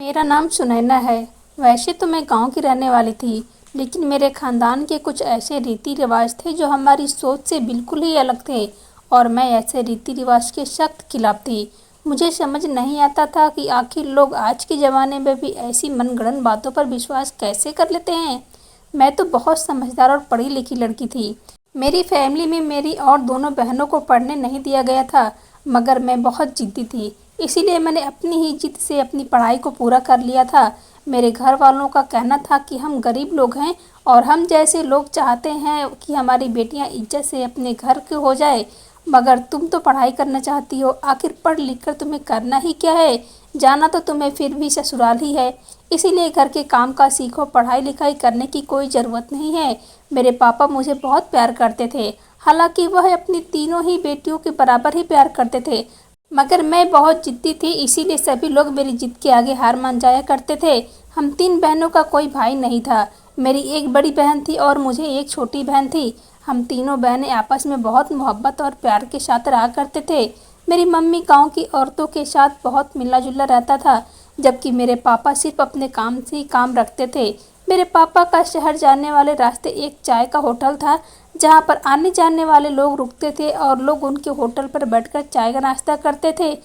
मेरा नाम सुनैना है। वैसे तो मैं गांव की रहने वाली थी, लेकिन मेरे खानदान के कुछ ऐसे रीति रिवाज थे जो हमारी सोच से बिल्कुल ही अलग थे और मैं ऐसे रीति रिवाज के सख्त खिलाफ थी। मुझे समझ नहीं आता था कि आखिर लोग आज के ज़माने में भी ऐसी मनगढ़ंत बातों पर विश्वास कैसे कर लेते हैं। मैं तो बहुत समझदार और पढ़ी लिखी लड़की थी। मेरी फैमिली में मेरी और दोनों बहनों को पढ़ने नहीं दिया गया था, मगर मैं बहुत जिद्दी थी, इसीलिए मैंने अपनी ही जिद से अपनी पढ़ाई को पूरा कर लिया था। मेरे घर वालों का कहना था कि हम गरीब लोग हैं और हम जैसे लोग चाहते हैं कि हमारी बेटियां इज्जत से अपने घर के हो जाए, मगर तुम तो पढ़ाई करना चाहती हो, आखिर पढ़ लिख कर तुम्हें करना ही क्या है। जाना तो तुम्हें फिर भी ससुराल ही है, इसीलिए घर के काम काज सीखो, पढ़ाई लिखाई करने की कोई ज़रूरत नहीं है। मेरे पापा मुझे बहुत प्यार करते थे, हालांकि वह अपनी तीनों ही बेटियों के बराबर ही प्यार करते थे, मगर मैं बहुत जिद्दी थी, इसीलिए सभी लोग मेरी जिद के आगे हार मान जाया करते थे। हम 3 बहनों का कोई भाई नहीं था। मेरी एक बड़ी बहन थी और मुझे एक छोटी बहन थी। हम तीनों बहनें आपस में बहुत मोहब्बत और प्यार के साथ रहा करते थे। मेरी मम्मी गांव की औरतों के साथ बहुत मिला जुला रहता था, जबकि मेरे पापा सिर्फ अपने काम से ही काम रखते थे। मेरे पापा का शहर जाने वाले रास्ते एक चाय का होटल था, जहाँ पर आने जाने वाले लोग रुकते थे और लोग उनके होटल पर बैठकर चाय का नाश्ता करते थे।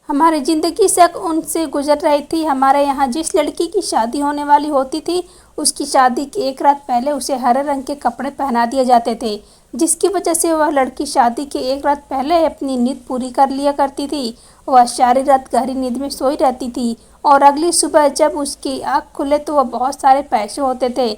हमारी ज़िंदगी शक उनसे गुजर रही थी। हमारे यहाँ जिस लड़की की शादी होने वाली होती थी, उसकी शादी की एक रात पहले उसे हरे रंग के कपड़े पहना दिए जाते थे, जिसकी वजह से वह लड़की शादी के एक रात पहले अपनी नींद पूरी कर लिया करती थी। वह सारी रात गहरी नींद में सोई रहती थी और अगली सुबह जब उसकी आँख खुले तो वह बहुत सारे पैसे होते थे।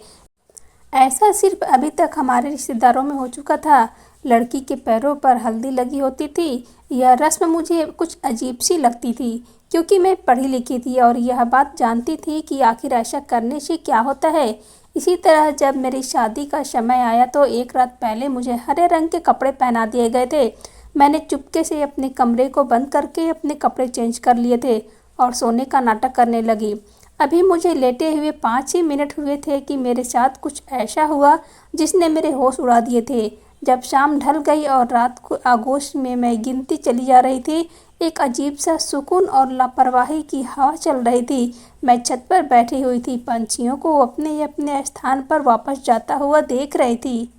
ऐसा सिर्फ अभी तक हमारे रिश्तेदारों में हो चुका था। लड़की के पैरों पर हल्दी लगी होती थी। यह रस्म मुझे कुछ अजीब सी लगती थी, क्योंकि मैं पढ़ी लिखी थी और यह बात जानती थी कि आखिर ऐसा करने से क्या होता है। इसी तरह जब मेरी शादी का समय आया तो एक रात पहले मुझे हरे रंग के कपड़े पहना दिए गए थे। मैंने चुपके से अपने कमरे को बंद करके अपने कपड़े चेंज कर लिए थे और सोने का नाटक करने लगी। अभी मुझे लेटे हुए 5 ही मिनट हुए थे कि मेरे साथ कुछ ऐसा हुआ जिसने मेरे होश उड़ा दिए थे। जब शाम ढल गई और रात को आगोश में मैं गिनती चली जा रही थी, एक अजीब सा सुकून और लापरवाही की हवा चल रही थी। मैं छत पर बैठी हुई थी, पंछियों को अपने अपने स्थान पर वापस जाता हुआ देख रही थी।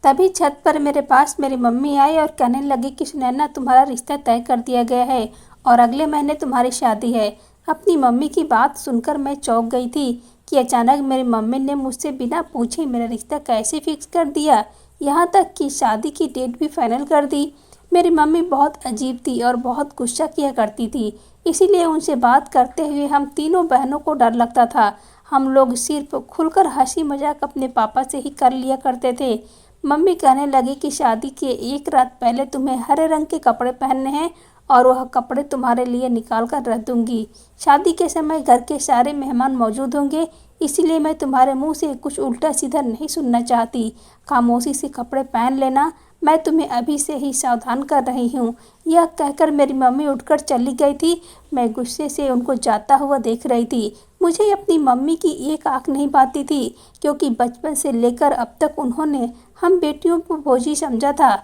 तभी छत पर मेरे पास मेरी मम्मी आई और कहने लगी कि सुनैना, तुम्हारा रिश्ता तय कर दिया गया है और अगले महीने तुम्हारी शादी है। अपनी मम्मी की बात सुनकर मैं चौंक गई थी कि अचानक मेरी मम्मी ने मुझसे बिना पूछे मेरा रिश्ता कैसे फिक्स कर दिया, यहाँ तक कि शादी की डेट भी फाइनल कर दी। मेरी मम्मी बहुत अजीब थी और बहुत गुस्सा किया करती थी, इसीलिए उनसे बात करते हुए हम तीनों बहनों को डर लगता था। हम लोग सिर्फ खुलकर हंसी मजाक अपने पापा से ही कर लिया करते थे। मम्मी कहने लगी कि शादी के एक रात पहले तुम्हें हरे रंग के कपड़े पहनने हैं और वह कपड़े तुम्हारे लिए निकाल कर रख दूंगी। शादी के समय घर के सारे मेहमान मौजूद होंगे, इसलिए मैं तुम्हारे मुंह से कुछ उल्टा सीधा नहीं सुनना चाहती। खामोशी से कपड़े पहन लेना, मैं तुम्हें अभी से ही सावधान कर रही हूँ। यह कहकर मेरी मम्मी उठकर चली गई थी। मैं गुस्से से उनको जाता हुआ देख रही थी। मुझे अपनी मम्मी की एक आंख नहीं पाती थी, क्योंकि बचपन से लेकर अब तक उन्होंने हम बेटियों को बोझी समझा था,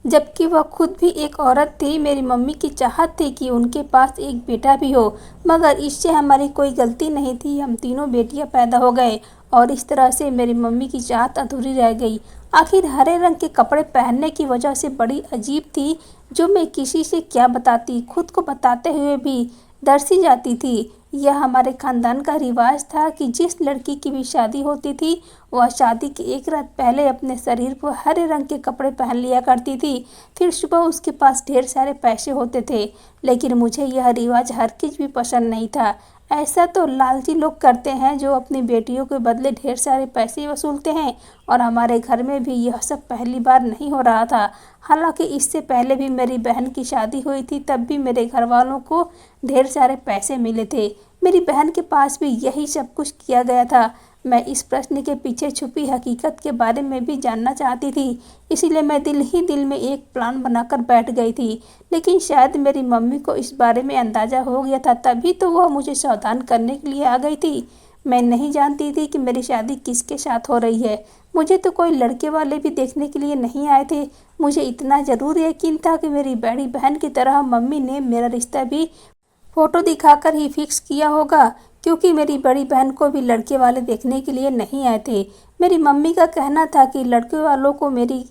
जबकि वह खुद भी एक औरत थी। मेरी मम्मी की चाहत थी कि उनके पास एक बेटा भी हो, मगर इससे हमारी कोई गलती नहीं थी। हम तीनों बेटियां पैदा हो गए और इस तरह से मेरी मम्मी की चाहत अधूरी रह गई। आखिर हरे रंग के कपड़े पहनने की वजह से बड़ी अजीब थी, जो मैं किसी से क्या बताती, खुद को बताते हुए भी डर सी जाती थी। यह हमारे खानदान का रिवाज था कि जिस लड़की की भी शादी होती थी, वह शादी की एक रात पहले अपने शरीर पर हरे रंग के कपड़े पहन लिया करती थी। फिर सुबह उसके पास ढेर सारे पैसे होते थे, लेकिन मुझे यह रिवाज हरगिज भी पसंद नहीं था। ऐसा तो लालची लोग करते हैं जो अपनी बेटियों के बदले ढेर सारे पैसे वसूलते हैं, और हमारे घर में भी यह सब पहली बार नहीं हो रहा था। हालांकि इससे पहले भी मेरी बहन की शादी हुई थी, तब भी मेरे घर वालों को ढेर सारे पैसे मिले थे। मेरी बहन के पास भी यही सब कुछ किया गया था। मैं इस प्रश्न के पीछे छुपी हकीकत के बारे में भी जानना चाहती थी, इसीलिए मैं दिल ही दिल में एक प्लान बनाकर बैठ गई थी। लेकिन शायद मेरी मम्मी को इस बारे में अंदाज़ा हो गया था, तभी तो वह मुझे सावधान करने के लिए आ गई थी। मैं नहीं जानती थी कि मेरी शादी किसके साथ हो रही है। मुझे तो कोई लड़के वाले भी देखने के लिए नहीं आए थे। मुझे इतना ज़रूर यकीन था कि मेरी बड़ी बहन की तरह मम्मी ने मेरा रिश्ता भी फोटो दिखाकर ही फिक्स किया होगा, क्योंकि मेरी बड़ी बहन को भी लड़के वाले देखने के लिए नहीं आए थे। मेरी मम्मी का कहना था कि लड़के वालों को मेरी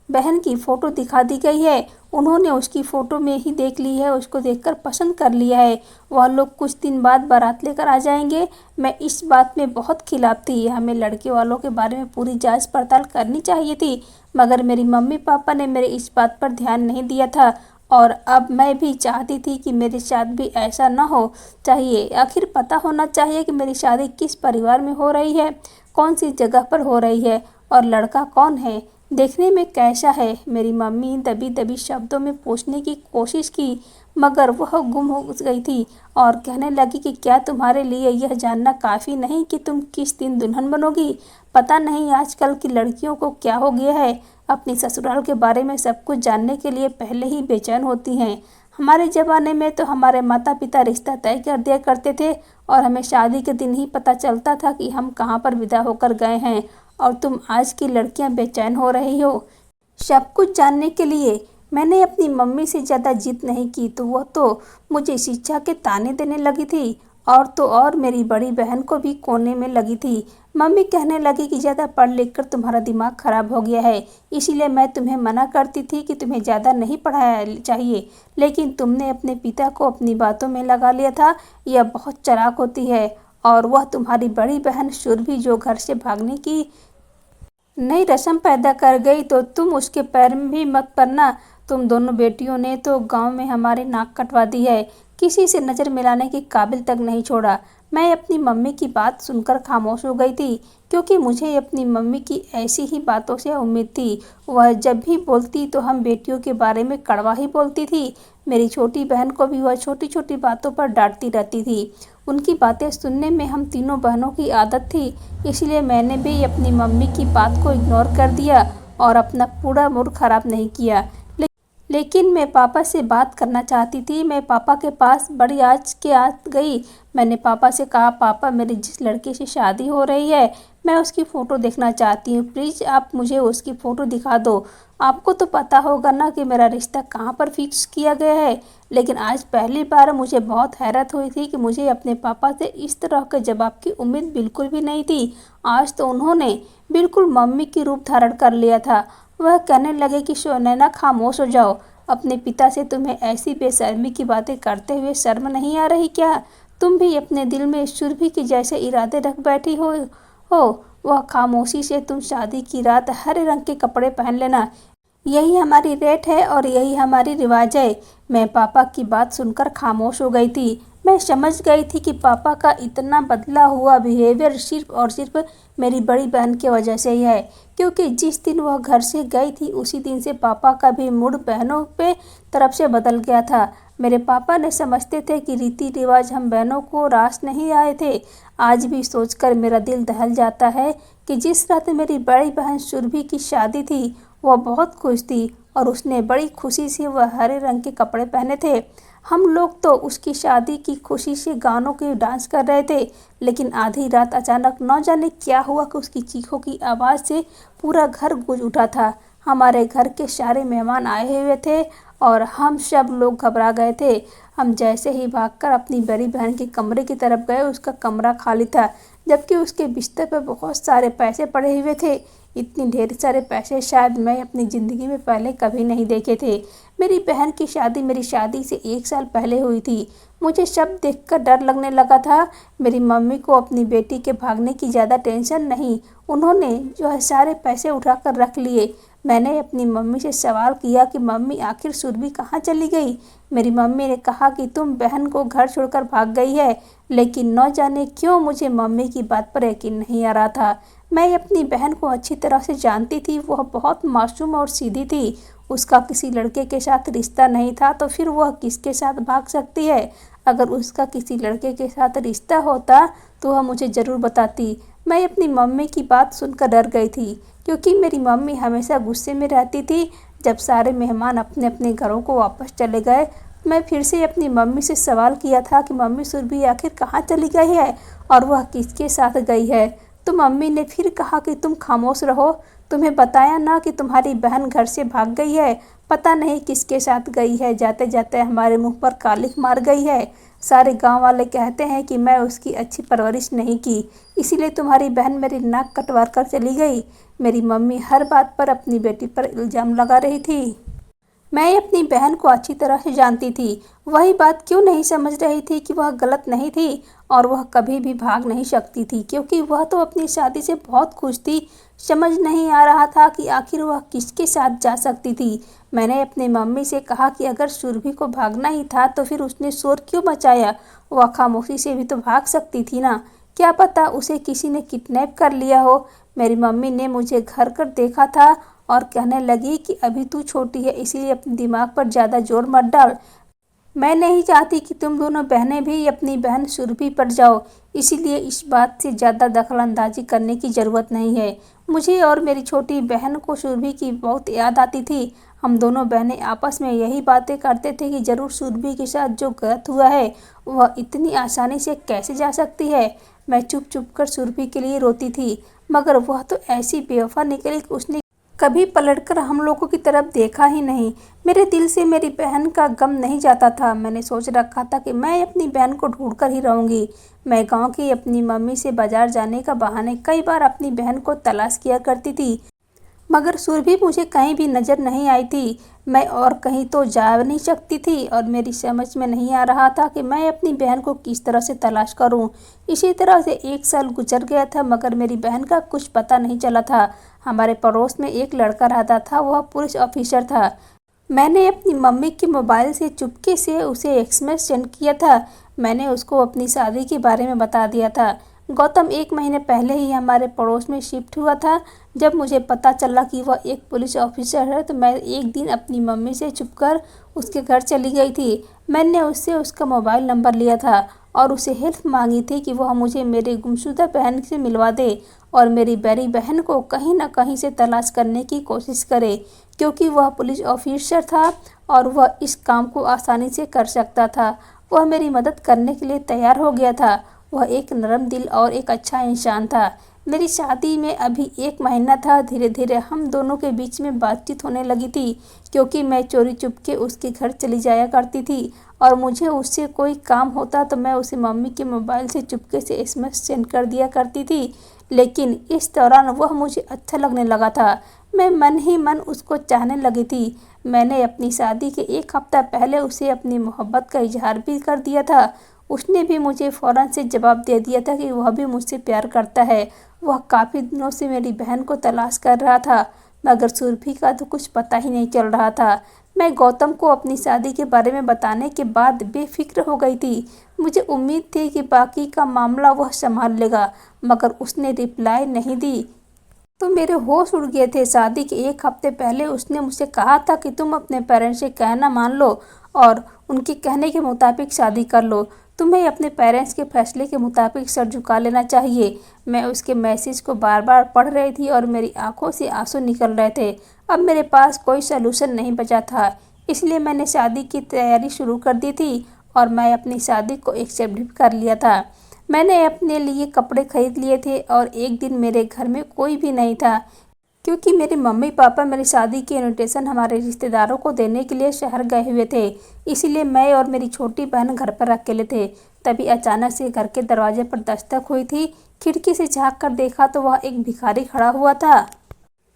बहन की फ़ोटो दिखा दी गई है, उन्होंने उसकी फ़ोटो में ही देख ली है, उसको देखकर पसंद कर लिया है। वह लोग कुछ दिन बाद बारात लेकर आ जाएंगे। मैं इस बात में बहुत खिलाफ थी, हमें लड़के वालों के बारे में पूरी जांच पड़ताल करनी चाहिए थी, मगर मेरी मम्मी पापा ने मेरे इस बात पर ध्यान नहीं दिया था। और अब मैं भी चाहती थी कि मेरे साथ भी ऐसा न हो चाहिए। आखिर पता होना चाहिए कि मेरी शादी किस परिवार में हो रही है, कौन सी जगह पर हो रही है और लड़का कौन है, देखने में कैसा है। मेरी मम्मी दबी दबी शब्दों में पूछने की कोशिश की, मगर वह गुम हो गई थी और कहने लगी कि क्या तुम्हारे लिए यह जानना काफ़ी नहीं कि तुम किस दिन दुल्हन बनोगी। पता नहीं आजकल की लड़कियों को क्या हो गया है, अपनी ससुराल के बारे में सब कुछ जानने के लिए पहले ही बेचैन होती हैं। हमारे ज़माने में तो हमारे माता पिता रिश्ता तय कर दिया करते थे और हमें शादी के दिन ही पता चलता था कि हम कहाँ पर विदा होकर गए हैं, और तुम आज की लड़कियां बेचैन हो रही हो सब कुछ जानने के लिए। मैंने अपनी मम्मी से ज़्यादा जिद नहीं की तो वह तो मुझे शिक्षा के ताने देने लगी थी, और तो और मेरी बड़ी बहन को भी कोने में लगी थी। मम्मी कहने लगी कि ज़्यादा पढ़ लिख कर तुम्हारा दिमाग खराब हो गया है, इसीलिए मैं तुम्हें मना करती थी कि तुम्हें ज़्यादा नहीं पढ़ाया चाहिए, लेकिन तुमने अपने पिता को अपनी बातों में लगा लिया था। यह बहुत चालाक होती है, और वह तुम्हारी बड़ी बहन सुरभि जो घर से भागने की नई रस्म पैदा कर गई, तो तुम उसके पैर में भी मत पड़ना। तुम दोनों बेटियों ने तो गांव में हमारी नाक कटवा दी है, किसी से नज़र मिलाने के काबिल तक नहीं छोड़ा। मैं अपनी मम्मी की बात सुनकर खामोश हो गई थी, क्योंकि मुझे अपनी मम्मी की ऐसी ही बातों से उम्मीद थी। वह जब भी बोलती तो हम बेटियों के बारे में कड़वा ही बोलती थी। मेरी छोटी बहन को भी वह छोटी छोटी बातों पर डांटती रहती थी। उनकी बातें सुनने में हम तीनों बहनों की आदत थी, इसलिए मैंने भी अपनी मम्मी की बात को इग्नोर कर दिया और अपना पूरा मूड खराब नहीं किया। लेकिन मैं पापा से बात करना चाहती थी। मैं पापा के पास बड़ी आज के आ गई। मैंने पापा से कहा, पापा मेरी जिस लड़के से शादी हो रही है, मैं उसकी फ़ोटो देखना चाहती हूँ, प्लीज़ आप मुझे उसकी फ़ोटो दिखा दो। आपको तो पता होगा ना कि मेरा रिश्ता कहाँ पर फिक्स किया गया है। लेकिन आज पहली बार मुझे बहुत हैरत हुई थी कि मुझे अपने पापा से इस तरह के जवाब की उम्मीद बिल्कुल भी नहीं थी। आज तो उन्होंने बिल्कुल मम्मी की रूप धारण कर लिया था। वह कहने लगे कि नैना खामोश हो जाओ, अपने पिता से तुम्हें ऐसी बेशर्मी की बातें करते हुए शर्म नहीं आ रही क्या? तुम भी अपने दिल में सुरभि के जैसे इरादे रख बैठी हो। वह खामोशी से तुम शादी की रात हरे रंग के कपड़े पहन लेना, यही हमारी रेट है और यही हमारी रिवाज है। मैं पापा की बात सुनकर खामोश हो गई थी। मैं समझ गई थी कि पापा का इतना बदला हुआ बिहेवियर सिर्फ और सिर्फ मेरी बड़ी बहन की वजह से ही है, क्योंकि जिस दिन वह घर से गई थी उसी दिन से पापा का भी मूड बहनों पे तरफ से बदल गया था। मेरे पापा ने समझते थे कि रीति रिवाज हम बहनों को रास नहीं आए थे। आज भी सोचकर मेरा दिल दहल जाता है कि जिस रात मेरी बड़ी बहन सुरभि की शादी थी, वह बहुत खुश थी और उसने बड़ी खुशी से वह हरे रंग के कपड़े पहने थे। हम लोग तो उसकी शादी की खुशी से गानों के डांस कर रहे थे, लेकिन आधी रात अचानक न जाने क्या हुआ कि उसकी चीखों की आवाज़ से पूरा घर गूंज उठा था। हमारे घर के सारे मेहमान आए हुए थे और हम सब लोग घबरा गए थे। हम जैसे ही भागकर अपनी बड़ी बहन के कमरे की तरफ गए, उसका कमरा खाली था, जबकि उसके बिस्तर पर बहुत सारे पैसे पड़े हुए थे। इतने ढेर सारे पैसे शायद मैं अपनी ज़िंदगी में पहले कभी नहीं देखे थे। मेरी बहन की शादी मेरी शादी से 1 साल पहले हुई थी। मुझे सब देखकर डर लगने लगा था। मेरी मम्मी को अपनी बेटी के भागने की ज़्यादा टेंशन नहीं, उन्होंने जो है सारे पैसे उठाकर रख लिए। मैंने अपनी मम्मी से सवाल किया कि मम्मी आखिर सुरभि कहाँ चली गई। मेरी मम्मी ने कहा कि तुम बहन को घर छोड़कर भाग गई है, लेकिन न जाने क्यों मुझे मम्मी की बात पर यकीन नहीं आ रहा था। मैं अपनी बहन को अच्छी तरह से जानती थी, वह बहुत मासूम और सीधी थी। उसका किसी लड़के के साथ रिश्ता नहीं था तो फिर वह किसके साथ भाग सकती है। अगर उसका किसी लड़के के साथ रिश्ता होता तो वह मुझे ज़रूर बताती। मैं अपनी मम्मी की बात सुनकर डर गई थी, क्योंकि मेरी मम्मी हमेशा गुस्से में रहती थी। जब सारे मेहमान अपने अपने घरों को वापस चले गए, मैं फिर से अपनी मम्मी से सवाल किया था कि मम्मी सुरभि आखिर कहाँ चली गई है और वह किसके साथ गई है। तो मम्मी ने फिर कहा कि तुम खामोश रहो, तुम्हें बताया ना कि तुम्हारी बहन घर से भाग गई है, पता नहीं किसके साथ गई है, जाते जाते हमारे मुंह पर कालिख मार गई है। सारे गांव वाले कहते हैं कि मैं उसकी अच्छी परवरिश नहीं की, इसीलिए तुम्हारी बहन मेरी नाक कटवा कर चली गई। मेरी मम्मी हर बात पर अपनी बेटी पर इल्ज़ाम लगा रही थी। मैं अपनी बहन को अच्छी तरह से जानती थी। वही बात क्यों नहीं समझ रही थी कि वह गलत नहीं थी और वह कभी भी भाग नहीं सकती थी, क्योंकि वह तो अपनी शादी से बहुत खुश थी। समझ नहीं आ रहा था कि आखिर वह किसके साथ जा सकती थी। मैंने अपनी मम्मी से कहा कि अगर सुरभि को भागना ही था तो फिर उसने शोर क्यों मचाया? वह खामोशी से भी तो भाग सकती थी ना। क्या पता उसे किसी ने किडनैप कर लिया हो। मेरी मम्मी ने मुझे घर कर देखा था और कहने लगी कि अभी तू छोटी है, इसीलिए अपने दिमाग पर ज़्यादा जोर मत डाल। मैं नहीं चाहती कि तुम दोनों बहनें भी अपनी बहन सुरभि पर जाओ, इसीलिए इस बात से ज़्यादा दखलंदाजी करने की ज़रूरत नहीं है। मुझे और मेरी छोटी बहन को सुरभि की बहुत याद आती थी। हम दोनों बहनें आपस में यही बातें करते थे कि ज़रूर सुरभि के साथ जो गलत हुआ है वह इतनी आसानी से कैसे जा सकती है। मैं चुप चुप कर सुरभि के लिए रोती थी, मगर वह तो ऐसी बेवफा निकली कि उसने कभी पलटकर हम लोगों की तरफ देखा ही नहीं। मेरे दिल से मेरी बहन का गम नहीं जाता था। मैंने सोच रखा था कि मैं अपनी बहन को ढूंढकर ही रहूंगी। मैं गांव की अपनी मम्मी से बाजार जाने का बहाने कई बार अपनी बहन को तलाश किया करती थी, मगर सुरभि मुझे कहीं भी नज़र नहीं आई थी। मैं और कहीं तो जा नहीं सकती थी और मेरी समझ में नहीं आ रहा था कि मैं अपनी बहन को किस तरह से तलाश करूं। इसी तरह से 1 साल गुजर गया था, मगर मेरी बहन का कुछ पता नहीं चला था। हमारे पड़ोस में एक लड़का रहता था, वह पुलिस ऑफिसर था। मैंने अपनी मम्मी के मोबाइल से चुपके से उसे एसएमएस सेंड किया था। मैंने उसको अपनी शादी के बारे में बता दिया था। गौतम 1 महीने पहले ही हमारे पड़ोस में शिफ्ट हुआ था। जब मुझे पता चला कि वह एक पुलिस ऑफिसर है तो मैं एक दिन अपनी मम्मी से छुपकर उसके घर चली गई थी। मैंने उससे उसका मोबाइल नंबर लिया था और उसे हेल्प मांगी थी कि वह मुझे मेरी गुमशुदा बहन से मिलवा दे और मेरी बड़ी बहन को कहीं न कहीं से तलाश करने की कोशिश करे, क्योंकि वह पुलिस ऑफिसर था और वह इस काम को आसानी से कर सकता था। वह मेरी मदद करने के लिए तैयार हो गया था। वह एक नरम दिल और एक अच्छा इंसान था। मेरी शादी में अभी 1 महीना था। धीरे धीरे हम दोनों के बीच में बातचीत होने लगी थी, क्योंकि मैं चोरी चुपके उसके घर चली जाया करती थी और मुझे उससे कोई काम होता तो मैं उसे मम्मी के मोबाइल से चुपके से एसएमएस सेंड कर दिया करती थी। लेकिन इस दौरान वह मुझे अच्छा लगने लगा था। मैं मन ही मन उसको चाहने लगी थी। मैंने अपनी शादी के 1 हफ्ता पहले उसे अपनी मोहब्बत का इजहार भी कर दिया था। उसने भी मुझे फ़ौरन से जवाब दे दिया था कि वह भी मुझसे प्यार करता है। वह काफ़ी दिनों से मेरी बहन को तलाश कर रहा था, मगर सुरभि का तो कुछ पता ही नहीं चल रहा था। मैं गौतम को अपनी शादी के बारे में बताने के बाद बेफिक्र हो गई थी। मुझे उम्मीद थी कि बाकी का मामला वह संभाल लेगा, मगर उसने रिप्लाई नहीं दी तो मेरे होश उड़ गए थे। शादी के 1 हफ्ते पहले उसने मुझसे कहा था कि तुम अपने पेरेंट्स से कहना मान लो और उनके कहने के मुताबिक शादी कर लो। तुम्हें अपने पेरेंट्स के फैसले के मुताबिक सर झुका लेना चाहिए। मैं उसके मैसेज को बार बार पढ़ रही थी और मेरी आंखों से आंसू निकल रहे थे। अब मेरे पास कोई सलूशन नहीं बचा था, इसलिए मैंने शादी की तैयारी शुरू कर दी थी और मैं अपनी शादी को एक्सेप्ट भी कर लिया था। मैंने अपने लिए कपड़े खरीद लिए थे और एक दिन मेरे घर में कोई भी नहीं था, क्योंकि मेरे मम्मी पापा मेरी शादी की इनविटेशन हमारे रिश्तेदारों को देने के लिए शहर गए हुए थे। इसीलिए मैं और मेरी छोटी बहन घर पर अकेले थे। तभी अचानक से घर के दरवाजे पर दस्तक हुई थी। खिड़की से झाँक कर देखा तो वह एक भिखारी खड़ा हुआ था।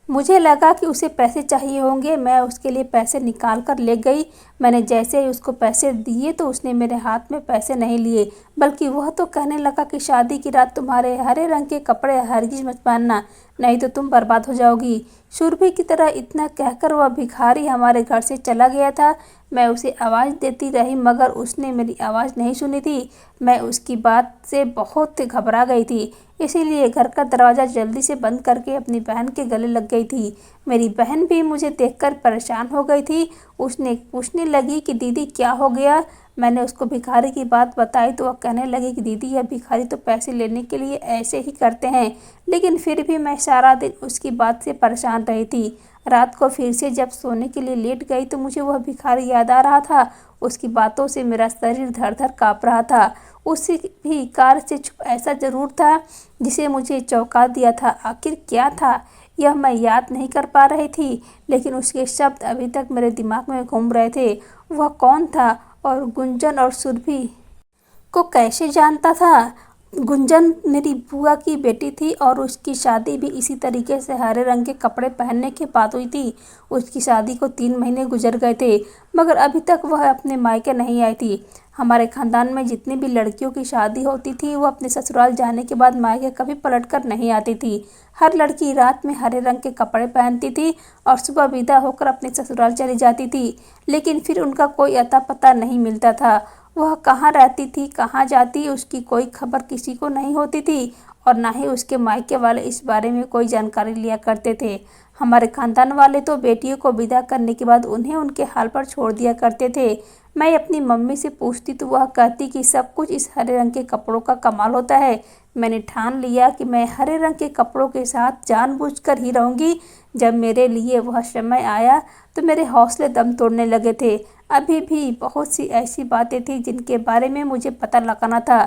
मुझे लगा कि उसे पैसे चाहिए होंगे। मैं उसके लिए पैसे निकाल कर ले गई। मैंने जैसे ही उसको पैसे दिए तो उसने मेरे हाथ में पैसे नहीं लिए, बल्कि वह तो कहने लगा कि शादी की रात तुम्हारे हरे रंग के कपड़े हरगिज मत पहनना, नहीं तो तुम बर्बाद हो जाओगी। सुरभि की तरह इतना कहकर वह भिखारी हमारे घर से चला गया था। मैं उसे आवाज़ देती रही, मगर उसने मेरी आवाज़ नहीं सुनी थी। मैं उसकी बात से बहुत घबरा गई थी, इसीलिए घर का दरवाज़ा जल्दी से बंद करके अपनी बहन के गले लग गई थी। मेरी बहन भी मुझे देखकर परेशान हो गई थी। उसने पूछने लगी कि दीदी क्या हो गया। मैंने उसको भिखारी की बात बताई तो वह कहने लगी कि दीदी यह भिखारी तो पैसे लेने के लिए ऐसे ही करते हैं। लेकिन फिर भी मैं सारा दिन उसकी बात से परेशान रही थी। रात को फिर से जब सोने के लिए लेट गई तो मुझे वह भिखारी याद आ रहा था। उसकी बातों से मेरा शरीर धड़ धड़ काँप रहा था। उससे भी कार से छुप ऐसा जरूर था जिसे मुझे चौंका दिया था। आखिर क्या था यह मैं याद नहीं कर पा रही थी, लेकिन उसके शब्द अभी तक मेरे दिमाग में घूम रहे थे। वह कौन था और गुंजन और सुरभि को कैसे जानता था। गुंजन मेरी बुआ की बेटी थी और उसकी शादी भी इसी तरीके से हरे रंग के कपड़े पहनने के बाद हुई थी। उसकी शादी को 3 महीने गुजर गए थे, मगर अभी तक वह अपने मायके नहीं आई थी। हमारे खानदान में जितनी भी लड़कियों की शादी होती थी, वो अपने ससुराल जाने के बाद मायके कभी पलट कर नहीं आती थी। हर लड़की रात में हरे रंग के कपड़े पहनती थी और सुबह विदा होकर अपने ससुराल चली जाती थी, लेकिन फिर उनका कोई अता पता नहीं मिलता था। वह कहाँ रहती थी, कहाँ जाती, उसकी कोई खबर किसी को नहीं होती थी और ना ही उसके मायके वाले इस बारे में कोई जानकारी लिया करते थे। हमारे खानदान वाले तो बेटियों को विदा करने के बाद उन्हें उनके हाल पर छोड़ दिया करते थे। मैं अपनी मम्मी से पूछती तो वह कहती कि सब कुछ इस हरे रंग के कपड़ों का कमाल होता है। मैंने ठान लिया कि मैं हरे रंग के कपड़ों के साथ जानबूझकर ही रहूँगी। जब मेरे लिए वह समय आया तो मेरे हौसले दम तोड़ने लगे थे। अभी भी बहुत सी ऐसी बातें थी जिनके बारे में मुझे पता लगाना था।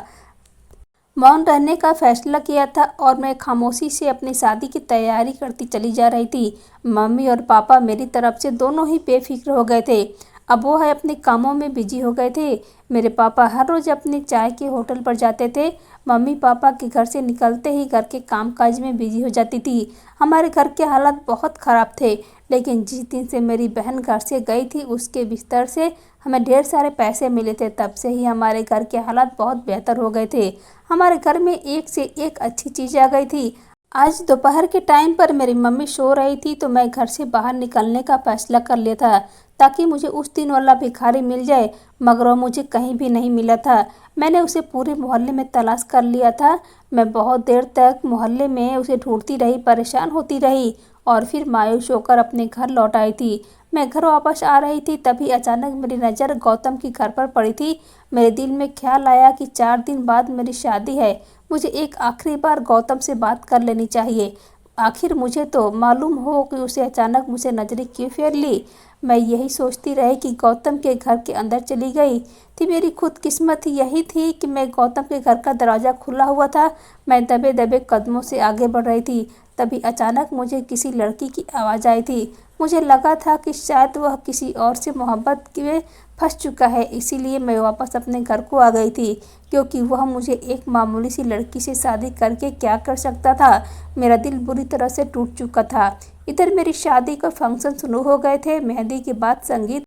मौन रहने का फैसला किया था और मैं खामोशी से अपनी शादी की तैयारी करती चली जा रही थी। मम्मी और पापा मेरी तरफ से दोनों ही बेफिक्र हो गए थे। अब वो है अपने कामों में बिजी हो गए थे। मेरे पापा हर रोज़ अपने चाय के होटल पर जाते थे। मम्मी पापा के घर से निकलते ही घर के कामकाज में बिजी हो जाती थी। हमारे घर के हालात बहुत ख़राब थे, लेकिन जिस दिन से मेरी बहन घर से गई थी उसके बिस्तर से हमें ढेर सारे पैसे मिले थे। तब से ही हमारे घर के हालात बहुत बेहतर हो गए थे। हमारे घर में एक से एक अच्छी चीज़ आ गई थी। आज दोपहर के टाइम पर मेरी मम्मी सो रही थी तो मैं घर से बाहर निकलने का फैसला कर लिया था ताकि मुझे उस दिन वाला भिखारी मिल जाए, मगर वह मुझे कहीं भी नहीं मिला था। मैंने उसे पूरे मोहल्ले में तलाश कर लिया था। मैं बहुत देर तक मोहल्ले में उसे ढूंढती रही, परेशान होती रही और फिर मायूस होकर अपने घर लौट आई थी। मैं घर वापस आ रही थी तभी अचानक मेरी नज़र गौतम के घर पर पड़ी थी। मेरे दिल में ख्याल आया कि 4 दिन बाद मेरी शादी है, मुझे एक आखिरी बार गौतम से बात कर लेनी चाहिए। आखिर मुझे तो मालूम हो कि उसे अचानक मुझे नज़रें क्यों फेर ली। मैं यही सोचती रही कि गौतम के घर के अंदर चली गई थी। मेरी खुदकिस्मत यही थी कि मैं गौतम के घर का दरवाज़ा खुला हुआ था। मैं दबे दबे कदमों से आगे बढ़ रही थी, तभी अचानक मुझे किसी लड़की की आवाज़ आई थी। मुझे लगा था कि शायद वह किसी और से मोहब्बत में फंस चुका है, इसीलिए मैं वापस अपने घर को आ गई थी, क्योंकि वह मुझे एक मामूली सी लड़की से शादी करके क्या कर सकता था। मेरा दिल बुरी तरह से टूट चुका था। इधर मेरी शादी का फंक्शन शुरू हो गए थे, मेहंदी के बाद संगीत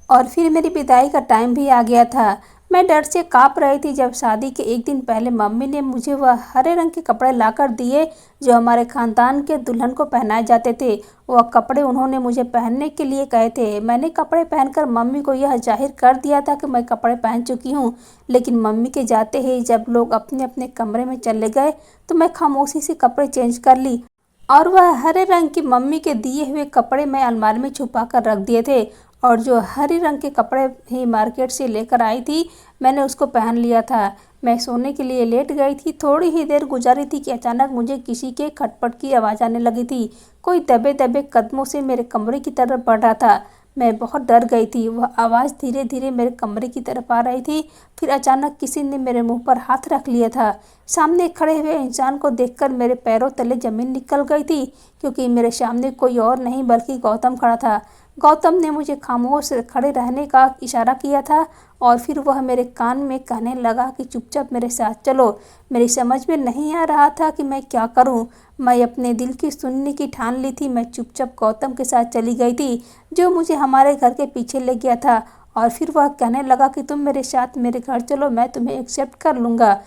और फिर मेरी विदाई का टाइम भी आ गया था। मैं डर से काँप रही थी जब शादी के एक दिन पहले मम्मी ने मुझे वह हरे रंग के कपड़े लाकर दिए जो हमारे खानदान के दुल्हन को पहनाए जाते थे। वह कपड़े उन्होंने मुझे पहनने के लिए कहे थे। मैंने कपड़े पहनकर मम्मी को यह जाहिर कर दिया था कि मैं कपड़े पहन चुकी हूँ, लेकिन मम्मी के जाते ही जब लोग अपने अपने कमरे में चले गए तो मैं खामोशी से कपड़े चेंज कर ली और वह हरे रंग की मम्मी के दिए हुए कपड़े मैं अलमारी में छुपा कर रख दिए थे और जो हरे रंग के कपड़े ही मार्केट से लेकर आई थी मैंने उसको पहन लिया था। मैं सोने के लिए लेट गई थी। थोड़ी ही देर गुजारी थी कि अचानक मुझे किसी के खटपट की आवाज़ आने लगी थी। कोई दबे दबे कदमों से मेरे कमरे की तरफ बढ़ रहा था। मैं बहुत डर गई थी। वह आवाज़ धीरे धीरे मेरे कमरे की तरफ आ रही थी। फिर अचानक किसी ने मेरे मुंह पर हाथ रख लिया था। सामने खड़े हुए इंसान को देखकर मेरे पैरों तले ज़मीन निकल गई थी, क्योंकि मेरे सामने कोई और नहीं बल्कि गौतम खड़ा था। गौतम ने मुझे खामोश खड़े रहने का इशारा किया था और फिर वह मेरे कान में कहने लगा कि चुपचाप मेरे साथ चलो। मेरी समझ में नहीं आ रहा था कि मैं क्या करूं। मैं अपने दिल की सुनने की ठान ली थी। मैं चुपचाप गौतम के साथ चली गई थी, जो मुझे हमारे घर के पीछे ले गया था और फिर वह कहने लगा कि तुम मेरे साथ मेरे घर चलो, मैं तुम्हें एक्सेप्ट कर लूँगा।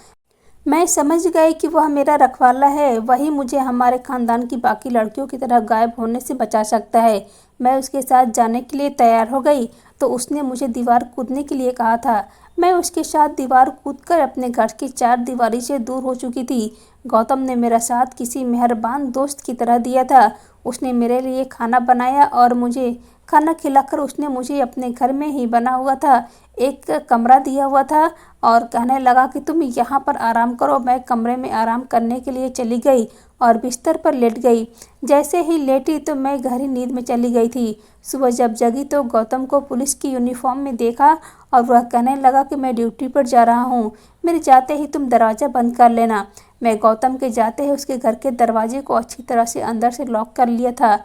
मैं समझ गई कि वह मेरा रखवाला है, वही मुझे हमारे खानदान की बाकी लड़कियों की तरह गायब होने से बचा सकता है। मैं उसके साथ जाने के लिए तैयार हो गई तो उसने मुझे दीवार कूदने के लिए कहा था। मैं उसके साथ दीवार कूदकर अपने घर की 4 दीवारी से दूर हो चुकी थी। गौतम ने मेरा साथ किसी मेहरबान दोस्त की तरह दिया था। उसने मेरे लिए खाना बनाया और मुझे खाना खिलाकर उसने मुझे अपने घर में ही बना हुआ था एक कमरा दिया हुआ था और कहने लगा कि तुम यहाँ पर आराम करो। मैं कमरे में आराम करने के लिए चली गई और बिस्तर पर लेट गई। जैसे ही लेटी तो मैं गहरी नींद में चली गई थी। सुबह जब जगी तो गौतम को पुलिस की यूनिफॉर्म में देखा और वह कहने लगा कि मैं ड्यूटी पर जा रहा हूँ, मेरे जाते ही तुम दरवाज़ा बंद कर लेना। मैं गौतम के जाते ही उसके घर के दरवाजे को अच्छी तरह से अंदर से लॉक कर लिया था।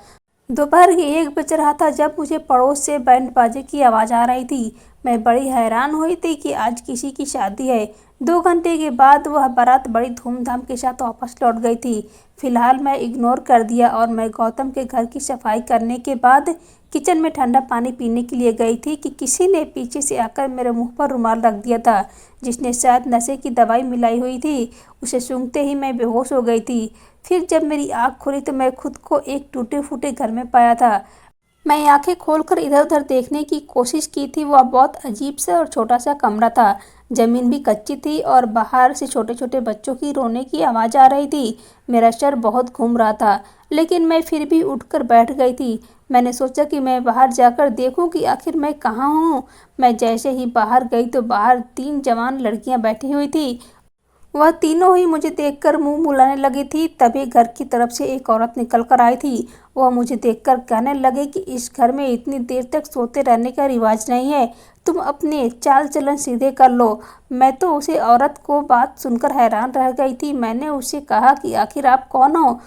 दोपहर के 1 बज रहा था जब मुझे पड़ोस से बैंड बाजे की आवाज़ आ रही थी। मैं बड़ी हैरान हुई थी कि आज किसी की शादी है। 2 घंटे के बाद वह बारात बड़ी धूमधाम के साथ वापस लौट गई थी। फिलहाल मैं इग्नोर कर दिया और मैं गौतम के घर की सफाई करने के बाद किचन में ठंडा पानी पीने के लिए गई थी कि किसी ने पीछे से आकर मेरे मुंह पर रुमाल रख दिया था, जिसने शायद नशे की दवाई मिलाई हुई थी। उसे सूंघते ही मैं बेहोश हो गई थी। फिर जब मेरी आँख खुली तो मैं खुद को एक टूटे फूटे घर में पाया था। मैं आंखें खोलकर इधर उधर देखने की कोशिश की थी। वह बहुत अजीब सा और छोटा सा कमरा था। जमीन भी कच्ची थी और बाहर से छोटे छोटे बच्चों की रोने की आवाज़ आ रही थी। मेरा सर बहुत घूम रहा था, लेकिन मैं फिर भी उठकर बैठ गई थी। मैंने सोचा कि मैं बाहर जाकर देखूं कि आखिर मैं कहाँ हूँ। मैं जैसे ही बाहर गई तो बाहर 3 जवान लड़कियां बैठी हुई थी। वह तीनों ही मुझे देखकर मुंह फुलाने लगी थी। तभी घर की तरफ से एक औरत निकल कर आई थी। वह मुझे देखकर कहने लगे कि इस घर में इतनी देर तक सोते रहने का रिवाज नहीं है, तुम अपने चाल चलन सीधे कर लो। मैं तो उसे औरत को बात सुनकर हैरान रह गई थी। मैंने उससे कहा कि आखिर आप कौन हो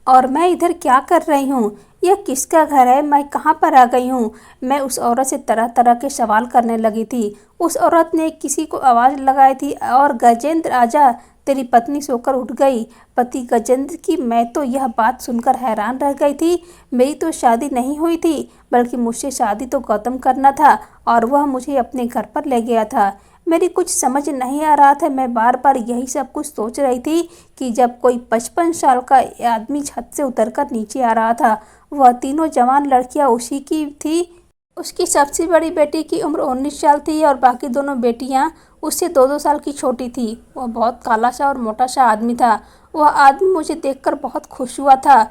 और मैं इधर क्या कर रही हूँ? यह किसका घर है? मैं कहाँ पर आ गई हूँ? मैं उस औरत से तरह तरह के सवाल करने लगी थी। उस औरत ने किसी को आवाज़ लगाई थी और गजेंद्र आजा, तेरी पत्नी सोकर उठ गई। पति गजेंद्र की? मैं तो यह बात सुनकर हैरान रह गई थी। मेरी तो शादी नहीं हुई थी, बल्कि मुझसे शादी तो गौतम करना था और वह मुझे अपने घर पर ले गया था। मेरी कुछ समझ नहीं आ रहा था। मैं बार बार यही सब कुछ सोच रही थी कि जब कोई 55 साल का आदमी छत से उतरकर नीचे आ रहा था। वह तीनों जवान लड़कियां उसी की थी। उसकी सबसे बड़ी बेटी की उम्र 19 साल थी और बाकी दोनों बेटियां उससे 2-2 साल की छोटी थी। वह बहुत काला सा और मोटा सा आदमी था। वह आदमी मुझे देखकर बहुत खुश हुआ था।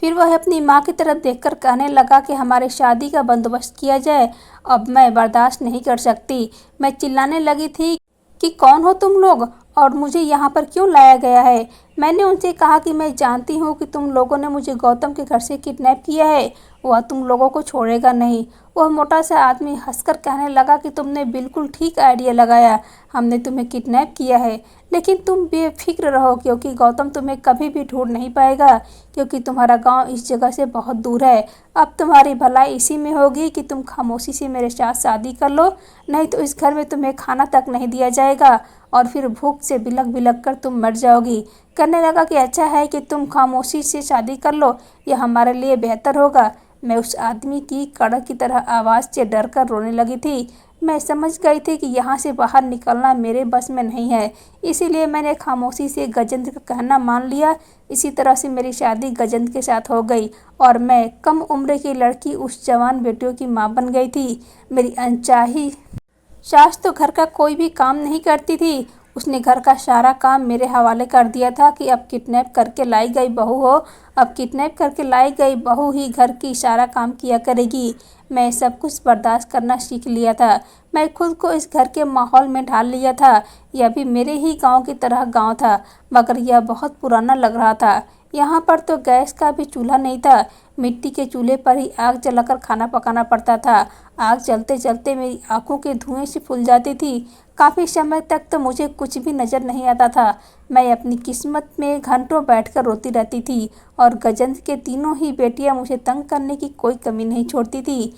फिर वह अपनी माँ की तरफ देखकर कहने लगा कि हमारे शादी का बंदोबस्त किया जाए। अब मैं बर्दाश्त नहीं कर सकती। मैं चिल्लाने लगी थी कि कौन हो तुम लोग और मुझे यहाँ पर क्यों लाया गया है? मैंने उनसे कहा कि मैं जानती हूँ कि तुम लोगों ने मुझे गौतम के घर से किडनैप किया है। वह तुम लोगों को छोड़ेगा नहीं। वह मोटा सा आदमी हंसकर कहने लगा कि तुमने बिल्कुल ठीक आइडिया लगाया। हमने तुम्हें किडनैप किया है, लेकिन तुम बेफिक्र रहो क्योंकि गौतम तुम्हें कभी भी ढूंढ नहीं पाएगा, क्योंकि तुम्हारा गांव इस जगह से बहुत दूर है। अब तुम्हारी भलाई इसी में होगी कि तुम खामोशी से मेरे साथ शादी कर लो, नहीं तो इस घर में तुम्हें खाना तक नहीं दिया जाएगा और फिर भूख से बिलख बिलख कर तुम मर जाओगी। कहने लगा कि अच्छा है कि तुम खामोशी से शादी कर लो, यह हमारे लिए बेहतर होगा। मैं उस आदमी की कड़क की तरह आवाज़ से डर कर रोने लगी थी। मैं समझ गई थी कि यहाँ से बाहर निकलना मेरे बस में नहीं है, इसीलिए मैंने खामोशी से गजेंद्र का कहना मान लिया। इसी तरह से मेरी शादी गजेंद्र के साथ हो गई और मैं कम उम्र की लड़की उस जवान बेटियों की माँ बन गई थी। मेरी अनचाही सास तो घर का कोई भी काम नहीं करती थी। उसने घर का सारा काम मेरे हवाले कर दिया था कि अब किडनैप करके लाई गई बहू हो, अब किडनैप करके लाई गई बहू ही घर की सारा काम किया करेगी। मैं सब कुछ बर्दाश्त करना सीख लिया था। मैं खुद को इस घर के माहौल में ढाल लिया था। यह भी मेरे ही गांव की तरह गांव था, मगर यह बहुत पुराना लग रहा था। यहाँ पर तो गैस का भी चूल्हा नहीं था। मिट्टी के चूल्हे पर ही आग जलाकर खाना पकाना पड़ता था। आग जलते जलते मेरी आंखों के धुएं से फूल जाती थी। काफ़ी समय तक तो मुझे कुछ भी नज़र नहीं आता था। मैं अपनी किस्मत में घंटों बैठकर रोती रहती थी और गजेंद्र के तीनों ही बेटियां मुझे तंग करने की कोई कमी नहीं छोड़ती थी।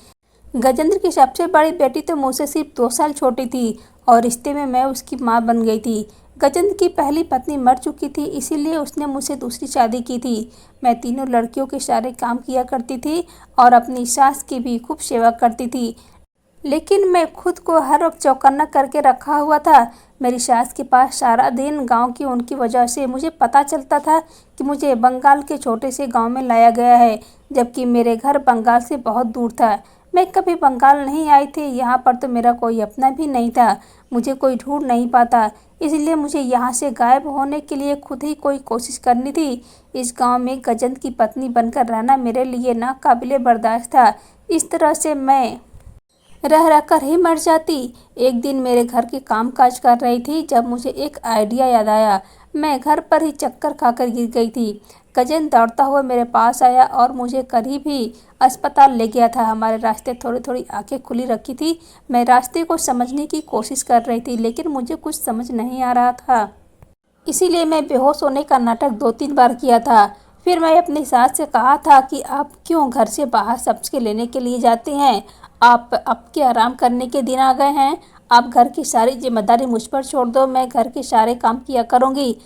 गजेंद्र की सबसे बड़ी बेटी तो मुझसे सिर्फ 2 साल छोटी थी और रिश्ते में मैं उसकी माँ बन गई थी। गजेंद्र की पहली पत्नी मर चुकी थी, इसीलिए उसने मुझसे दूसरी शादी की थी। मैं तीनों लड़कियों के सारे काम किया करती थी और अपनी सास की भी खूब सेवा करती थी, लेकिन मैं खुद को हर वक्त चौकन्ना करके रखा हुआ था। मेरी सास के पास सारा दिन गांव की उनकी वजह से मुझे पता चलता था कि मुझे बंगाल के छोटे से गांव में लाया गया है, जबकि मेरे घर बंगाल से बहुत दूर था। मैं कभी बंगाल नहीं आई थी। यहाँ पर तो मेरा कोई अपना भी नहीं था। मुझे कोई ढूंढ नहीं पाता, इसलिए मुझे यहाँ से गायब होने के लिए खुद ही कोई कोशिश करनी थी। इस गांव में गजेंद्र की पत्नी बनकर रहना मेरे लिए नाकाबिले बर्दाश्त था। इस तरह से मैं रह रह कर ही मर जाती। एक दिन मेरे घर के काम काज कर रही थी जब मुझे एक आइडिया याद आया। मैं घर पर ही चक्कर खाकर गिर गई थी। गजेंद्र दौड़ता हुआ मेरे पास आया और मुझे करीब ही अस्पताल ले गया था। हमारे रास्ते थोड़ी थोड़ी आंखें खुली रखी थी। मैं रास्ते को समझने की कोशिश कर रही थी, लेकिन मुझे कुछ समझ नहीं आ रहा था, इसीलिए मैं बेहोश होने का नाटक 2-3 बार किया था। फिर मैं अपनी सास से कहा था कि आप क्यों घर से बाहर सब्जी लेने के लिए जाते हैं? आप आपके आराम करने के दिन आ गए हैं। आप घर की सारी जिम्मेदारी मुझ पर छोड़ दो, मैं घर के सारे काम किया करूँगी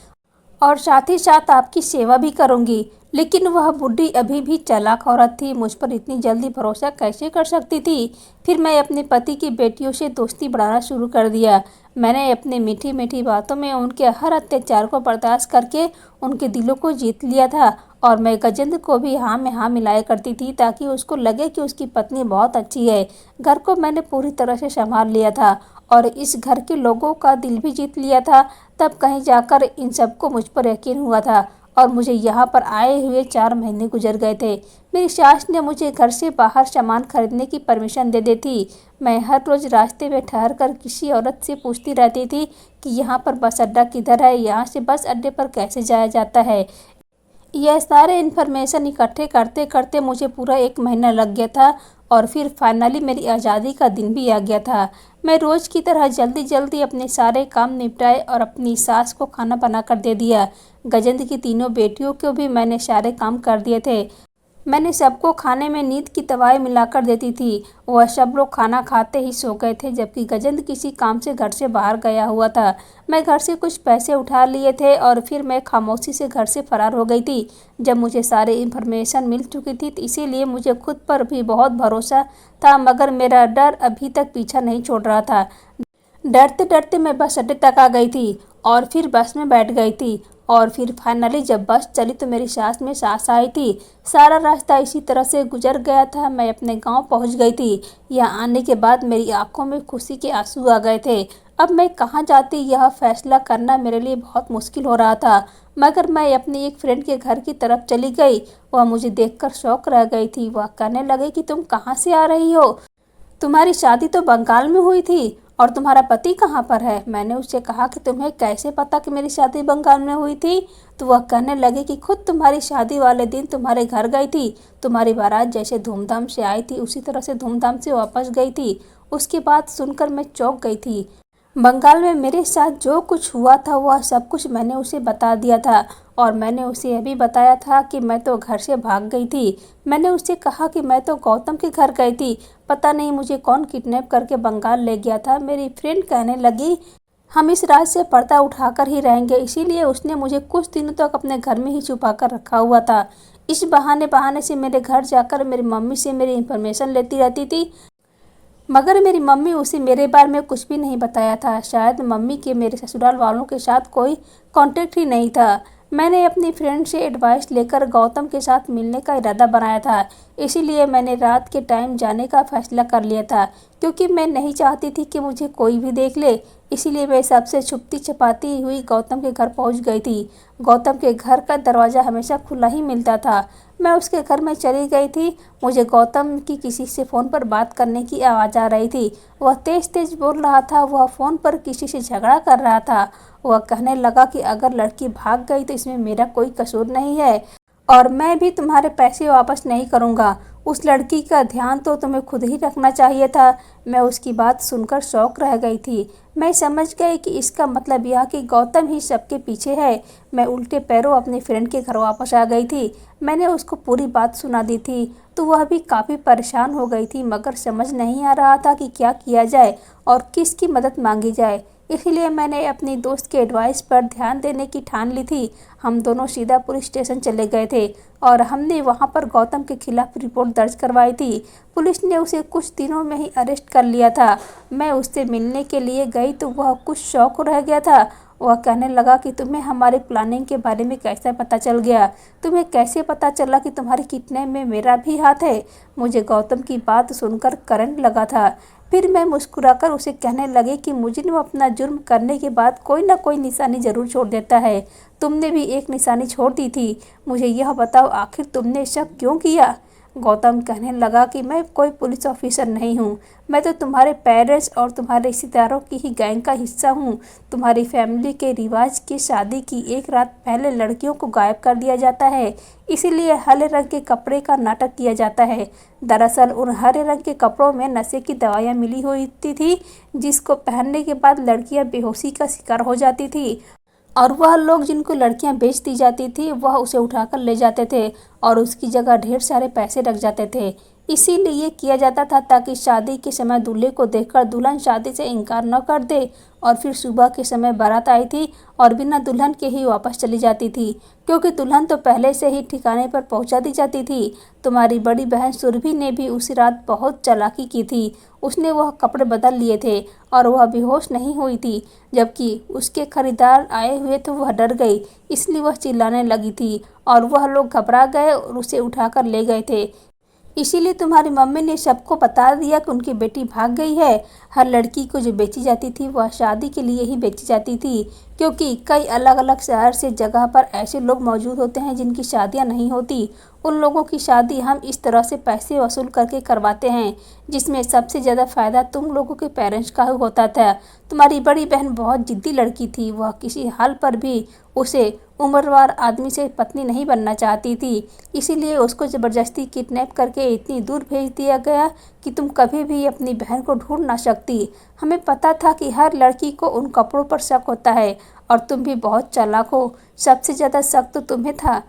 और साथ ही साथ आपकी सेवा भी करूँगी। लेकिन वह बूढ़ी अभी भी चालाक औरत थी, मुझ पर इतनी जल्दी भरोसा कैसे कर सकती थी? फिर मैं अपने पति की बेटियों से दोस्ती बढ़ाना शुरू कर दिया। मैंने अपनी मीठी मीठी बातों में उनके हर अत्याचार को बर्दाश्त करके उनके दिलों को जीत लिया था और मैं गजेंद्र को भी हाँ में हाँ मिलाया करती थी ताकि उसको लगे कि उसकी पत्नी बहुत अच्छी है। घर को मैंने पूरी तरह से संभाल लिया था और इस घर के लोगों का दिल भी जीत लिया था। तब कहीं जाकर इन सबको मुझ पर यकीन हुआ था और मुझे यहाँ पर आए हुए 4 महीने गुजर गए थे। मेरी सास ने मुझे घर से बाहर सामान खरीदने की परमिशन दे दी थी। मैं हर रोज़ रास्ते में ठहर कर किसी औरत से पूछती रहती थी कि यहाँ पर बस अड्डा किधर है, यहाँ से बस अड्डे पर कैसे जाया जाता है। यह सारे इन्फॉर्मेशन इकट्ठे करते करते मुझे पूरा 1 महीना लग गया था और फिर फाइनली मेरी आज़ादी का दिन भी आ गया था। मैं रोज़ की तरह जल्दी जल्दी अपने सारे काम निपटाए और अपनी सास को खाना बनाकर दे दिया। गजेंद्र की तीनों बेटियों को भी मैंने सारे काम कर दिए थे। मैंने सबको खाने में नींद की दवाई मिलाकर देती थी। वह सब लोग खाना खाते ही सो गए थे जबकि गजेंद्र किसी काम से घर से बाहर गया हुआ था। मैं घर से कुछ पैसे उठा लिए थे और फिर मैं खामोशी से घर से फरार हो गई थी। जब मुझे सारी इन्फॉर्मेशन मिल चुकी थी तो इसीलिए मुझे खुद पर भी बहुत भरोसा था, मगर मेरा डर अभी तक पीछा नहीं छोड़ रहा था। डरते डरते मैं बस अड्डे तक आ गई थी और फिर बस में बैठ गई थी और फिर फाइनली जब बस चली तो मेरी सास में सास आई थी। सारा रास्ता इसी तरह से गुजर गया था। मैं अपने गांव पहुंच गई थी। यहाँ आने के बाद मेरी आंखों में खुशी के आंसू आ गए थे। अब मैं कहाँ जाती यह फैसला करना मेरे लिए बहुत मुश्किल हो रहा था, मगर मैं अपनी एक फ्रेंड के घर की तरफ चली गई। वह मुझे देखकर शौक रह गई थी। वह कहने लगे कि तुम कहाँ से आ रही हो? तुम्हारी शादी तो बंगाल में हुई थी और तुम्हारा पति कहाँ पर है? मैंने उससे कहा कि तुम्हें कैसे पता कि मेरी शादी बंगाल में हुई थी? तो वह कहने लगे कि खुद तुम्हारी शादी वाले दिन तुम्हारे घर गई थी। तुम्हारी बारात जैसे धूमधाम से आई थी उसी तरह से धूमधाम से वापस गई थी। उसकी बात सुनकर मैं चौंक गई थी। बंगाल में मेरे साथ जो कुछ हुआ था वह सब कुछ मैंने उसे बता दिया था और मैंने उसे यह भी बताया था कि मैं तो घर से भाग गई थी। मैंने उससे कहा कि मैं तो गौतम के घर गई थी, पता नहीं मुझे कौन किडनैप करके बंगाल ले गया था। मेरी फ्रेंड कहने लगी हम इस राज से पर्दा उठाकर ही रहेंगे, इसीलिए उसने मुझे कुछ दिनों तक अपने घर में ही छुपा कर रखा हुआ था। इस बहाने बहाने से मेरे घर जाकर मेरी मम्मी से मेरी इन्फॉर्मेशन लेती रहती थी, मगर मेरी मम्मी उसे मेरे बारे में कुछ भी नहीं बताया था। शायद मम्मी के मेरे ससुराल वालों के साथ कोई कांटेक्ट ही नहीं था। मैंने अपनी फ्रेंड से एडवाइस लेकर गौतम के साथ मिलने का इरादा बनाया था, इसीलिए मैंने रात के टाइम जाने का फैसला कर लिया था क्योंकि मैं नहीं चाहती थी कि मुझे कोई भी देख ले। इसीलिए मैं सबसे छुपती छुपाती हुई गौतम के घर पहुंच गई थी। गौतम के घर का दरवाज़ा हमेशा खुला ही मिलता था। मैं उसके घर में चली गई थी। मुझे गौतम की किसी से फ़ोन पर बात करने की आवाज़ आ रही थी। वह तेज़ तेज़ बोल रहा था। वह फ़ोन पर किसी से झगड़ा कर रहा था। वह कहने लगा कि अगर लड़की भाग गई तो इसमें मेरा कोई कसूर नहीं है और मैं भी तुम्हारे पैसे वापस नहीं करूँगा। उस लड़की का ध्यान तो तुम्हें खुद ही रखना चाहिए था। मैं उसकी बात सुनकर शौक रह गई थी। मैं समझ गई कि इसका मतलब यह कि गौतम ही सबके पीछे है। मैं उल्टे पैरों अपनी फ्रेंड के घर वापस आ गई थी। मैंने उसको पूरी बात सुना दी थी तो वह भी काफ़ी परेशान हो गई थी, मगर समझ नहीं आ रहा था कि क्या किया जाए और किसकी मदद मांगी जाए। इसलिए मैंने अपनी दोस्त के एडवाइस पर ध्यान देने की ठान ली थी। हम दोनों सीधा पुलिस स्टेशन चले गए थे और हमने वहां पर गौतम के खिलाफ रिपोर्ट दर्ज करवाई थी। पुलिस ने उसे कुछ दिनों में ही अरेस्ट कर लिया था। मैं उससे मिलने के लिए गई तो वह कुछ शौक रह गया था। वह कहने लगा कि तुम्हें हमारी प्लानिंग के बारे में कैसे पता चल गया? तुम्हें कैसे पता चला कि तुम्हारी किडनैप में मेरा भी हाथ है? मुझे गौतम की बात सुनकर करंट लगा था। फिर मैं मुस्कुराकर उसे कहने लगी कि मुजरिम अपना जुर्म करने के बाद कोई ना कोई निशानी जरूर छोड़ देता है। तुमने भी एक निशानी छोड़ दी थी। मुझे यह बताओ आखिर तुमने शक क्यों किया? गौतम कहने लगा कि मैं कोई पुलिस ऑफिसर नहीं हूँ। मैं तो तुम्हारे पेरेंट्स और तुम्हारे रिश्तेदारों की ही गैंग का हिस्सा हूँ। तुम्हारी फैमिली के रिवाज की शादी की एक रात पहले लड़कियों को गायब कर दिया जाता है, इसीलिए हरे रंग के कपड़े का नाटक किया जाता है। दरअसल उन हरे रंग के कपड़ों में नशे की दवाइयाँ मिली होती थी जिसको पहनने के बाद लड़कियाँ बेहोशी का शिकार हो जाती थी और वह लोग जिनको लड़कियां बेच दी जाती थी वह उसे उठाकर ले जाते थे और उसकी जगह ढेर सारे पैसे रख जाते थे। इसीलिए ये किया जाता था ताकि शादी के समय दूल्हे को देखकर दुल्हन शादी से इनकार न कर दे। और फिर सुबह के समय बारात आई थी और बिना दुल्हन के ही वापस चली जाती थी, क्योंकि दुल्हन तो पहले से ही ठिकाने पर पहुंचा दी जाती थी। तुम्हारी बड़ी बहन सुरभि ने भी उसी रात बहुत चालाकी की थी। उसने वह कपड़े बदल लिए थे और वह बेहोश नहीं हुई थी। जबकि उसके खरीदार आए हुए तो वह डर गई, इसलिए वह चिल्लाने लगी थी और वह लोग घबरा गए और उसे उठाकर ले गए थे। इसीलिए तुम्हारी मम्मी ने सबको बता दिया कि उनकी बेटी भाग गई है। हर लड़की को जो बेची जाती थी वह शादी के लिए ही बेची जाती थी, क्योंकि कई अलग अलग शहर से जगह पर ऐसे लोग मौजूद होते हैं जिनकी शादियां नहीं होती। उन लोगों की शादी हम इस तरह से पैसे वसूल करके करवाते हैं, जिसमें सबसे ज़्यादा फ़ायदा तुम लोगों के पेरेंट्स का होता था। तुम्हारी बड़ी बहन बहुत जिद्दी लड़की थी, वह किसी हाल पर भी उसे उम्रवार आदमी से पत्नी नहीं बनना चाहती थी। इसीलिए उसको ज़बरदस्ती किडनैप करके इतनी दूर भेज दिया गया कि तुम कभी भी अपनी बहन को ढूंढ ना सकती। हमें पता था कि हर लड़की को उन कपड़ों पर शक होता है और तुम भी बहुत चालाक हो। सबसे ज़्यादा शक तो तुम्हें था।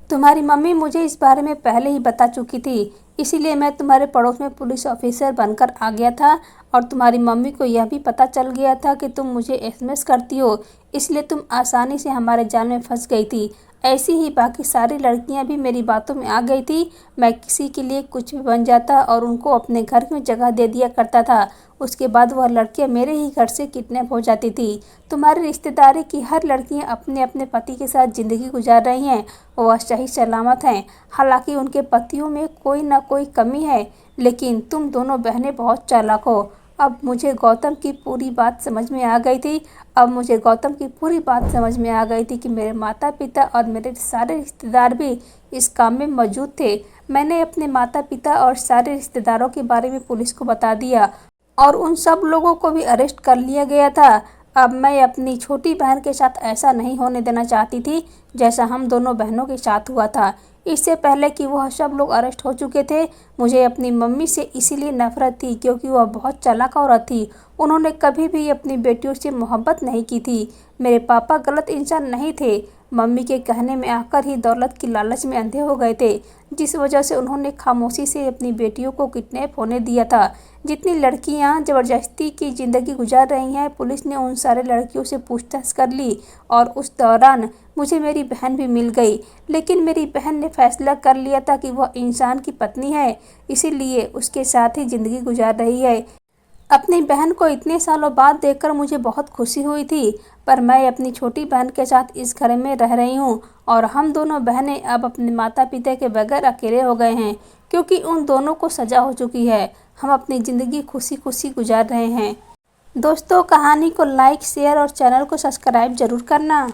तुम्हारी मम्मी मुझे इस बारे में पहले ही बता चुकी थी, इसीलिए मैं तुम्हारे पड़ोस में पुलिस ऑफिसर बनकर आ गया था। और तुम्हारी मम्मी को यह भी पता चल गया था कि तुम मुझे एसएमएस करती हो, इसलिए तुम आसानी से हमारे जाल में फंस गई थी। ऐसी ही बाकी सारी लड़कियां भी मेरी बातों में आ गई थी। मैं किसी के लिए कुछ भी बन जाता और उनको अपने घर में जगह दे दिया करता था। उसके बाद वह लड़कियां मेरे ही घर से किडनैप हो जाती थी। तुम्हारी रिश्तेदारी की हर लड़कियां अपने अपने पति के साथ ज़िंदगी गुजार रही हैं, वह सही सलामत हैं। हालांकि उनके पतियों में कोई ना कोई कमी है, लेकिन तुम दोनों बहनें बहुत चालाक हो। अब मुझे गौतम की पूरी बात समझ में आ गई थी। अब मुझे गौतम की पूरी बात समझ में आ गई थी कि मेरे माता पिता और मेरे सारे रिश्तेदार भी इस काम में मौजूद थे। मैंने अपने माता पिता और सारे रिश्तेदारों के बारे में पुलिस को बता दिया और उन सब लोगों को भी अरेस्ट कर लिया गया था। अब मैं अपनी छोटी बहन के साथ ऐसा नहीं होने देना चाहती थी जैसा हम दोनों बहनों के साथ हुआ था। इससे पहले कि वह सब लोग अरेस्ट हो चुके थे, मुझे अपनी मम्मी से इसीलिए नफरत थी क्योंकि वह बहुत चालाक औरत थी। उन्होंने कभी भी अपनी बेटियों से मोहब्बत नहीं की थी। मेरे पापा गलत इंसान नहीं थे, मम्मी के कहने में आकर ही दौलत की लालच में अंधे हो गए थे, जिस वजह से उन्होंने खामोशी से अपनी बेटियों को किडनैप होने दिया था। जितनी लड़कियां ज़बरदस्ती की ज़िंदगी गुजार रही हैं, पुलिस ने उन सारे लड़कियों से पूछताछ कर ली और उस दौरान मुझे मेरी बहन भी मिल गई। लेकिन मेरी बहन ने फैसला कर लिया था कि वह इंसान की पत्नी है, इसीलिए उसके साथ ही ज़िंदगी गुजार रही है। अपनी बहन को इतने सालों बाद देखकर मुझे बहुत खुशी हुई थी, पर मैं अपनी छोटी बहन के साथ इस घर में रह रही हूँ और हम दोनों बहनें अब अपने माता पिता के बगैर अकेले हो गए हैं, क्योंकि उन दोनों को सजा हो चुकी है। हम अपनी ज़िंदगी खुशी खुशी गुजार रहे हैं। दोस्तों, कहानी को लाइक, शेयर और चैनल को सब्सक्राइब जरूर करना।